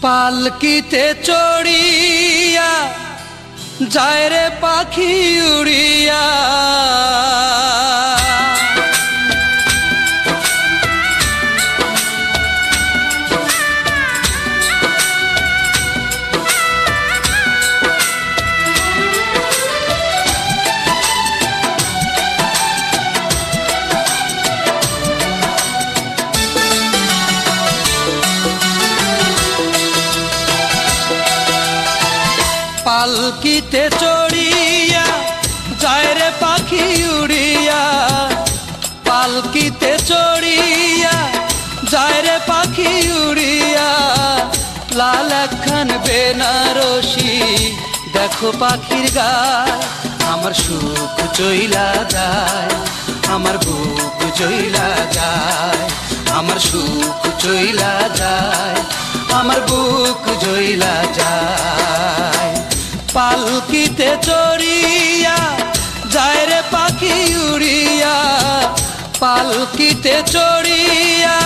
পালকিতে চড়িয়া যায় রে পাখি উড়িয়া, পালকিতে চড়িয়া যায় রে পাখি উড়িয়া, পালকিতে চড়িয়া যায় রে পাখি উড়িয়া, লাল একখান বেনারসি দেখো পাখির গায়, আমার সুখ চইলা যায়, আমার বুক চইলা যায়, আমার সুখ চইলা যায়, আমার বুক চইলা যায়। পালকিতে চড়িয়া যায় রে পাখি উড়িয়া, পালকিতে চড়িয়া।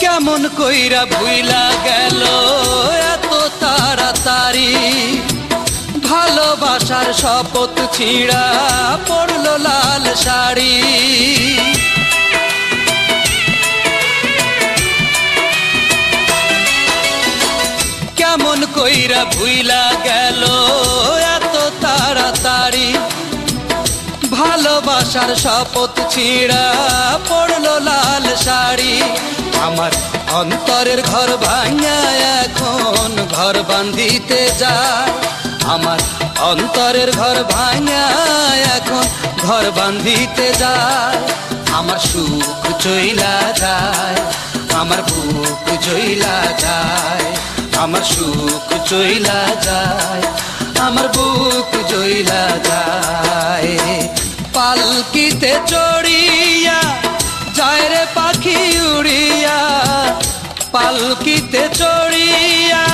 কেমন কইরা ভুইলা গেল এত তাড়াতাড়ি, ভালোবাসার শপথ ছিঁড়া পড়লো লাল শাড়ি। কেমন কইরা ভুইলা গেল এত তাড়াতাড়ি, ভালোবাসার শপথ ছিঁড়া পড়লো লাল শাড়ি। আমার অন্তরের ঘর ভাঙা এখন ঘর বাঁধিতে যায়, আমার অন্তরের ঘর ভাঙা এখন ঘর বাঁধিতে যায়, আমার সুখ চইলা যায়, আমার বুক চইলা যায়, আমার সুখ চইলা যায়, আমার বুক চইলা যায়। পালকিতে চড়িয়া যায় রে পাখি উড়িয়া, পালকিতে চড়িয়া।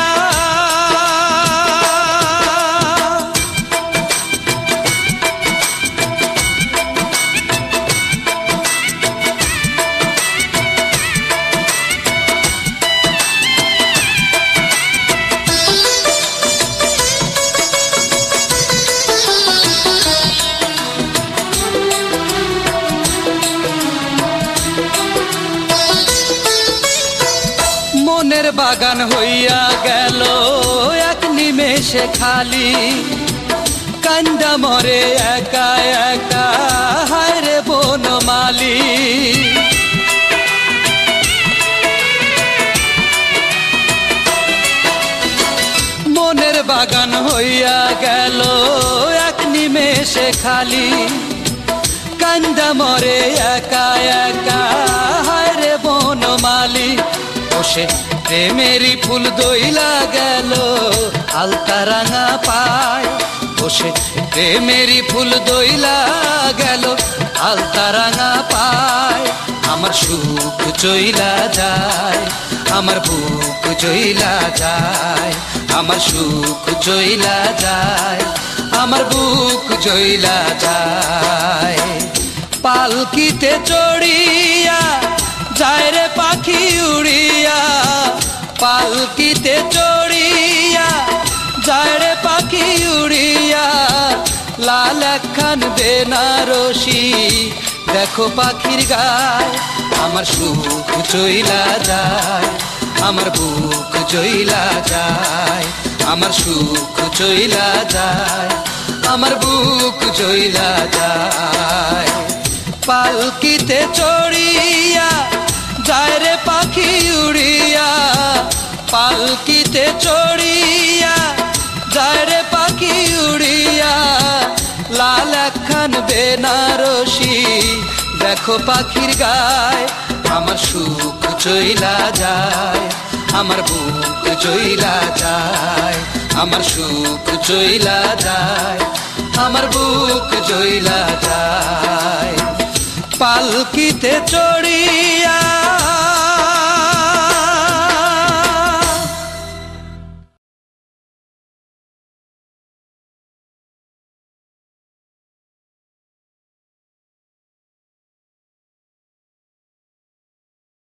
মনের বাগান হইয়া গেল এক নিমেষে খালি, কান্দা মরে একা একা হায় রে বনমালী। মনের বাগান হইয়া গেল এক নিমেষে খালি, কান্দা মরে একা একা হায় রে বনমালী। বসে প্রেমেরই ফুল দইলা গেল আলতা রাঙা পায়, বসে প্রেমেরই ফুল দইলা গেল আলতা রাঙা পায়, আমার সুখ চইলা যায়, আমার বুক চইলা যায়, আমার সুখ চইলা যায়, আমার বুক চইলা যায়। পালকিতে চড়িয়া যায় রে পাখি উড়িয়া, পালকিতে চড়িয়া যায় রে পাখি উড়িয়া, লাল একখান বেনারসি দেখো পাখির গায়, আমার সুখ চইলা যায়, আমার বুক চইলা যায়, আমার সুখ চইলা যায়, আমার বুক চইলা যায়। পালকিতে চড়িয়া যায় রে পাখি উড়িয়া, পালকিতে চড়িয়া যায় রে পাখি উড়িয়া, লাল একখান বেনারসি দেখো পাখির গায়, আমার সুখ চইলা যায়, আমার বুক চইলা যায়, আমার সুখ জইলা যায়, আমার বুক জইলা যায়। পালকিতে চড়ি